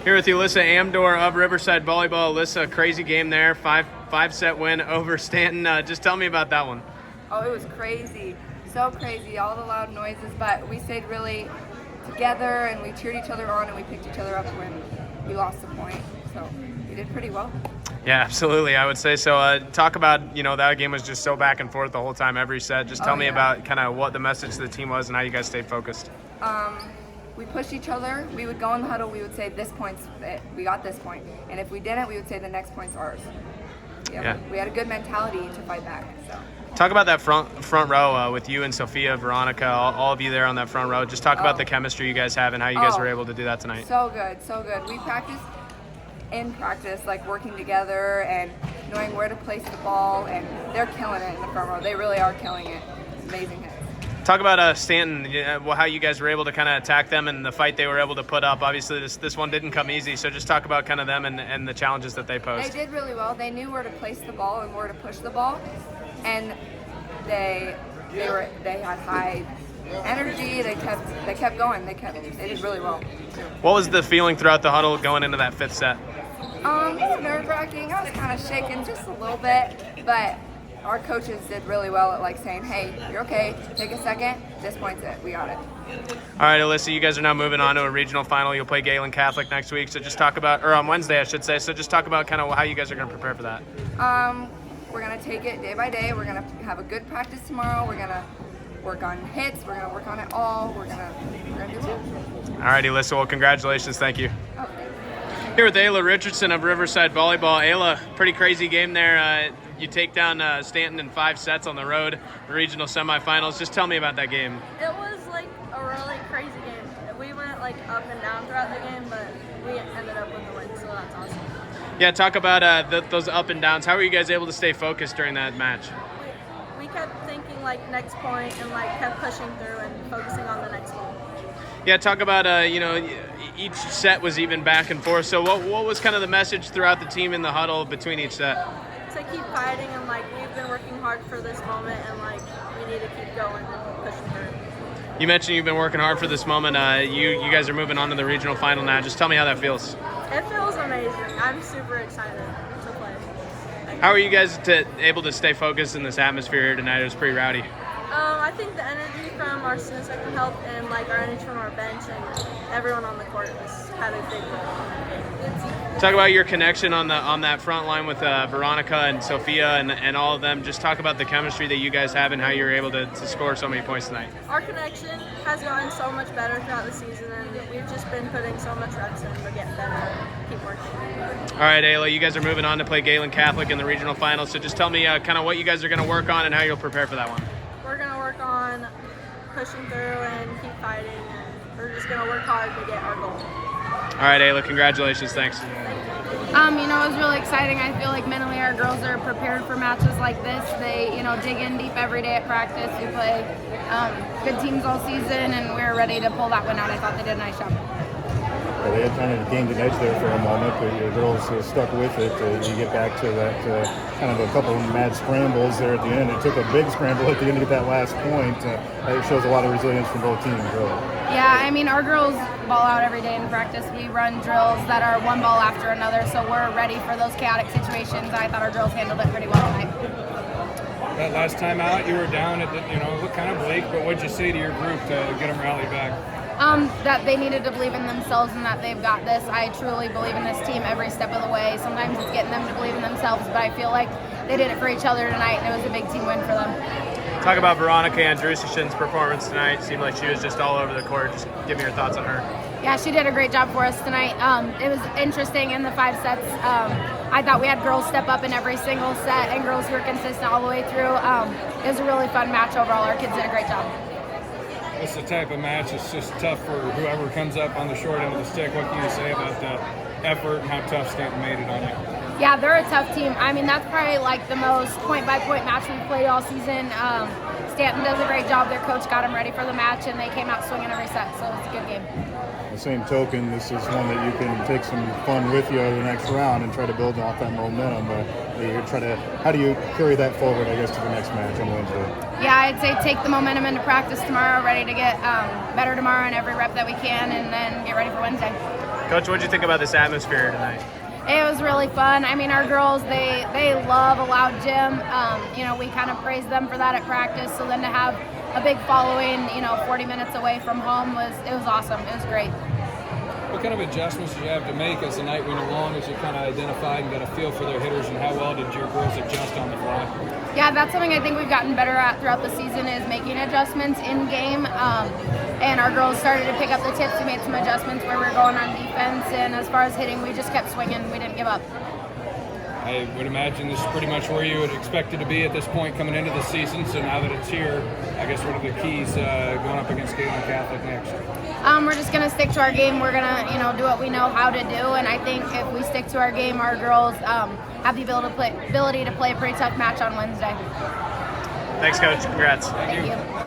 Here with you, Alyssa Amdor of Riverside Volleyball. Alyssa, crazy game there, five-set win over Stanton. Just tell me about that one. Oh, it was crazy. So crazy, all the loud noises, but we stayed really together and we cheered each other on and we picked each other up when we lost the point. So we did pretty well. Yeah, absolutely. I would say so. Talk about, that game was just so back and forth the whole time, every set. Just tell me about kind of what the message to the team was and how you guys stayed focused. We pushed each other. We would go in the huddle. We would say, this point's it. We got this point. And if we didn't, we would say the next point's ours. Yeah. We had a good mentality to fight back. So. Talk about that front row with you and Sophia, Veronica, all of you there on that front row. Just talk about the chemistry you guys have and how you guys were able to do that tonight. So good, so good. We practice, like working together and knowing where to place the ball, and they're killing it in the front row. They really are killing it. Amazing hits. Talk about Stanton, how you guys were able to kind of attack them and the fight they were able to put up. Obviously, this one didn't come easy, so just talk about kind of them and the challenges that they posed. They did really well. They knew where to place the ball and where to push the ball, and they had high energy. They kept going. They did really well. What was the feeling throughout the huddle going into that fifth set? It was nerve-wracking. I was kind of shaking just a little bit, but our coaches did really well at saying, hey, you're okay, take a second, this point's it, we got it. All right, Alyssa, you guys are now moving on to a regional final. You'll play Galen Catholic next week, so just talk about, or on Wednesday, I should say, so just talk about kind of how you guys are going to prepare for that. We're going to take it day by day. We're going to have a good practice tomorrow. We're going to work on hits. We're going to work on it all. We're going to do well. All right, Alyssa, well, congratulations. Thank you. Oh, thank you. Here with Ayla Richardson of Riverside Volleyball. Ayla, pretty crazy game there. You take down Stanton in 5 sets on the road, the regional semifinals. Just tell me about that game. It was a really crazy game. We went up and down throughout the game, but we ended up with the win, so that's awesome. Yeah, talk about those up and downs. How were you guys able to stay focused during that match? We kept thinking next point and kept pushing through and focusing on the next one. Yeah, talk about each set was even back and forth. So what was kind of the message throughout the team in the huddle between each set? To keep fighting and we've been working hard for this moment and we need to keep going and pushing through. You mentioned you've been working hard for this moment. You guys are moving on to the regional final now. Just tell me how that feels. It feels amazing. I'm super excited to play. How are you guys able to stay focused in this atmosphere here tonight? It was pretty rowdy. I think the energy from our students that can help and our energy from our bench and everyone on the court had a big role. Talk about your connection on that front line with Veronica and Sophia and all of them. Just talk about the chemistry that you guys have and how you were able to score so many points tonight. Our connection has gotten so much better throughout the season, and we've just been putting so much reps in to get better. Keep working. All right, Ayla, you guys are moving on to play Galen Catholic in the regional final. So just tell me kind of what you guys are going to work on and how you'll prepare for that one. We're going to work on pushing through and keep fighting, and we're just going to work hard to get our goal. All right, Ayla, congratulations. Thanks. It was really exciting. I feel like mentally our girls are prepared for matches like this. They, dig in deep every day at practice. We play good teams all season, and we're ready to pull that one out. I thought they did a nice job. They had kind of gained an edge there for a moment, but your girls stuck with it. You get back to that kind of a couple of mad scrambles there at the end. It took a big scramble at the end to get that last point. It shows a lot of resilience from both teams, really. Yeah, our girls ball out every day in practice. We run drills that are one ball after another, so we're ready for those chaotic situations. I thought our girls handled it pretty well tonight. That last time out, you were down at it looked kind of bleak, but what'd you say to your group to get them rallied back? That they needed to believe in themselves and that they've got this. I truly believe in this team every step of the way. Sometimes it's getting them to believe in themselves, but I feel like they did it for each other tonight, and it was a big team win for them. Talk about Veronica Andrusichin's performance tonight. Seemed like she was just all over the court. Just give me your thoughts on her. Yeah, she did a great job for us tonight. It was interesting in the 5 sets. I thought we had girls step up in every single set and girls who were consistent all the way through. It was a really fun match overall. Our kids did a great job. It's the type of match that's just tough for whoever comes up on the short end of the stick. What can you say about the effort and how tough Stanton made it on you? Yeah, they're a tough team. That's probably the most point-by-point match we've played all season. Stanton does a great job. Their coach got them ready for the match, and they came out swinging every set, so it's a good game. The same token, this is one that you can take some fun with you the next round and try to build off that momentum. How do you carry that forward, I guess, to the next match on Wednesday? Yeah, I'd say take the momentum into practice tomorrow, ready to get better tomorrow in every rep that we can, and then get ready for Wednesday. Coach, what did you think about this atmosphere tonight? It was really fun. I mean, our girls, they love a loud gym. We kind of praise them for that at practice. So then to have a big following, 40 minutes away from home was awesome. It was great. What kind of adjustments did you have to make as the night went along, as you kind of identified and got a feel for their hitters, and how well did your girls adjust on the fly? Yeah, that's something I think we've gotten better at throughout the season, is making adjustments in game. And our girls started to pick up the tips. We made some adjustments where we were going on defense, and as far as hitting, we just kept swinging. We didn't give up. I would imagine this is pretty much where you would expect it to be at this point coming into the season. So now that it's here, I guess what are the keys going up against Galen Catholic next? We're just going to stick to our game. We're going to, do what we know how to do. And I think if we stick to our game, our girls have the ability to play a pretty tough match on Wednesday. Thanks, Coach. Congrats. Thank you.